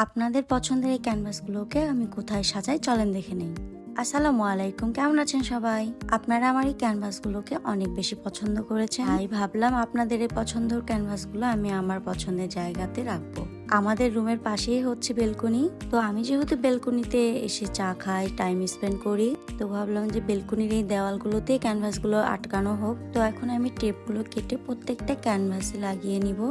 আপনাদের পছন্দের এই ক্যানভাসগুলোকে আমি কোথায় সাজাই চলেন দেখে নেই। আসসালামু আলাইকুম, কেমন আছেন সবাই? আপনারা আমার এই ক্যানভাসগুলোকে অনেক বেশি পছন্দ করেছেন, তাই ভাবলাম আপনাদের এই পছন্দের ক্যানভাসগুলো আমি আমার পছন্দের জায়গাতে রাখবো। আমাদের রুমের পাশেই হচ্ছে বেলকনি, তো আমি যেহেতু বেলকনিতে এসে চা খাই, টাইম স্পেন্ড করি, তো ভাবলাম যে বেলকনির এই দেওয়ালগুলোতে ক্যানভাসগুলো আটকানো হোক। তো এখন আমি টেপগুলো কেটে প্রত্যেকটা ক্যানভাসে লাগিয়ে নিব।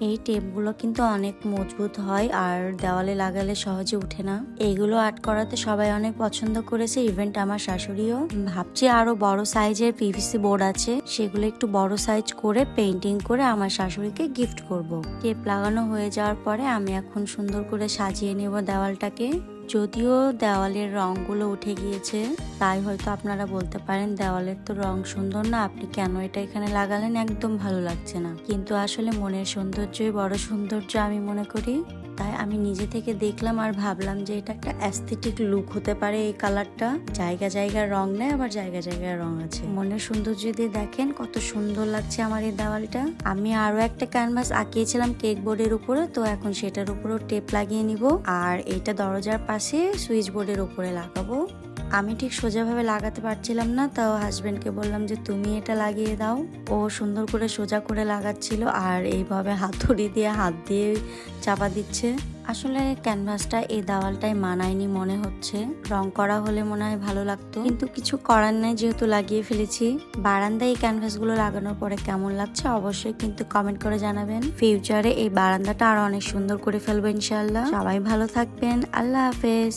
এই টেপগুলো কিন্তু অনেক মজবুত হয় আর দেওয়ালে লাগালে সহজে উঠে না। এইগুলো আর্ট করাতে সবাই অনেক পছন্দ করেছে, ইভেন্ট আমার শাশুড়িও। ভাবছি আরো বড় সাইজের পিভিসি বোর্ড আছে, সেগুলো একটু বড় সাইজ করে পেইন্টিং করে আমার শাশুড়িকে গিফট করব। টেপ লাগানো হয়ে যাওয়ার পরে আমি এখন সুন্দর করে সাজিয়ে নেব দেওয়ালটাকে। যদিও দেওয়ালের রংগুলো উঠে গিয়েছে, তাই হয়তো আপনারা বলতে পারেন দেওয়ালের তো রং সুন্দর না, আপনি কেন এটা এখানে লাগালেন, একদম ভালো লাগছে না। কিন্তু আসলে মনের সৌন্দর্যই বড় সৌন্দর্য আমি মনে করি। তাই আমি নিজে থেকে দেখলাম আর ভাবলাম যে এটা একটা অ্যাস্থেটিক লুক হতে পারে। এই কালারটা জায়গা জায়গায় রং নেই, আবার জায়গা জায়গায় রং আছে। মনের সৌন্দর্য দিয়ে দেখেন কত সুন্দর লাগছে আমার এই দেওয়ালটা। আমি আরো একটা ক্যানভাস আঁকিয়েছিলাম কেক বোর্ডের উপরে, তো এখন সেটার উপরেও টেপ লাগিয়ে নিব। আর এইটা দরজার পাশে সুইচ বোর্ডের উপরে লাগাবো। আমি ঠিক সোজাভাবে লাগাতে পারছিলাম না, তাও হাজবেন্ডকে বললাম যে তুমি এটা লাগিয়ে দাও। ও সুন্দর করে সোজা করে লাগাচ্ছিল আর এইভাবে হাতুড়ি দিয়ে হাত দিয়ে চাপা দিচ্ছে। আসলে ক্যানভাসটা এই দেওয়ালটাই মানায়নি মনে হচ্ছে, রং করা হলে মনে হয় ভালো লাগতো, কিন্তু কিছু করার নাই, যেহেতু লাগিয়ে ফেলেছি। বারান্দায় এই ক্যানভাসগুলো লাগানোর পরে কেমন লাগছে অবশ্যই কিন্তু কমেন্ট করে জানাবেন। ফিউচারে এই বারান্দাটা আরো অনেক সুন্দর করে ফেলবো ইনশাআল্লাহ। সবাই ভালো থাকবেন, আল্লাহ হাফেজ।